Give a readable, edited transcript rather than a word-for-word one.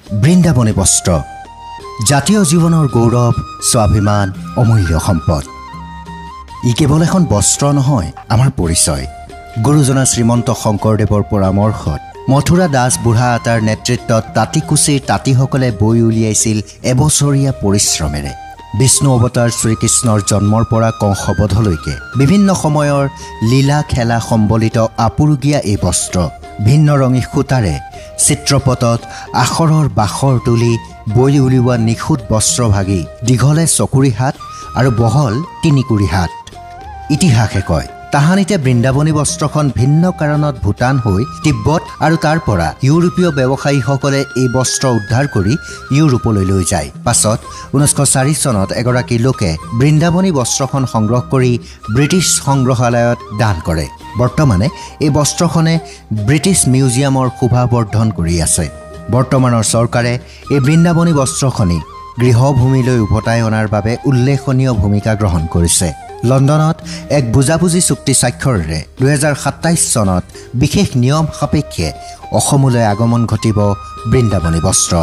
বৃন্দাবনী বস্ত্ৰ জাতীয় জীৱনৰ গৌৰৱ স্বাভিমান অমূল্য সম্পদ ই কেৱল এখন বস্ত্ৰ নহয় আমাৰ পৰিচয় গুৰুজনা শ্ৰীমন্ত শংকৰদেৱৰ পৰামৰ্শত মথুৰা দাস বুঢ়া আটাৰ নেতৃত্বত তাঁতিকুছিৰ তাঁতিসকলে বৈ উলিয়াইছিল এবছৰীয়া পৰিশ্ৰমেৰে বিষ্ণু অৱতাৰ শ্ৰীকৃষ্ণৰ জন্মৰ পৰা কংসবধলৈকে বিভিন্ন সময়ৰ লীলা খেলা সম্বলিত আপুৰুগীয়া এই বস্ত্ৰ ভিন্ন ৰঙী সূতাৰে চিত্ৰপটত আখৰৰ বাখৰ তুলি বৈ উলিওৱা নিখুঁত বস্ত্ৰভাগী দীঘলে চকুৰি হাত আৰু বহল তিনিকুৰি হাত ইতিহাসে কয় তাহানিতে বৃন্দাবনী বস্ত্ৰখন ভিন্ন কাৰণত ভূটান হৈ তিব্বত আৰু তাৰ পৰা ইউৰোপীয় ব্যৱসায়ীসকলে এই বস্ত্ৰ উদ্ধাৰ কৰি ইউৰোপলৈ লৈ যায় পাছত 1904 চনত এগৰাকী লোকে বৃন্দাবনী বস্ত্ৰখন সংগ্ৰহ কৰি ব্ৰিটিছ সংগ্ৰহালয়ত দান কৰে বৰ্তমানে এই বস্ত্ৰখনে ব্ৰিটিছ মিউজিয়ামৰ শোভাবৰ্ধন কৰি আছে বৰ্তমানৰ চৰকাৰে এই বৃন্দাবনী বস্ত্ৰখনি গৃহভূমিলৈ উভতাই অনাৰ বাবে উল্লেখনীয় ভূমিকা গ্ৰহণ কৰিছে লণ্ডনত এক বুজাবুজি চুক্তি স্বাক্ষৰেৰে 2027 চনত বিশেষ নিয়ম সাপেক্ষে অসমলৈ আগমন ঘটিব বৃন্দাবনী বস্ত্ৰ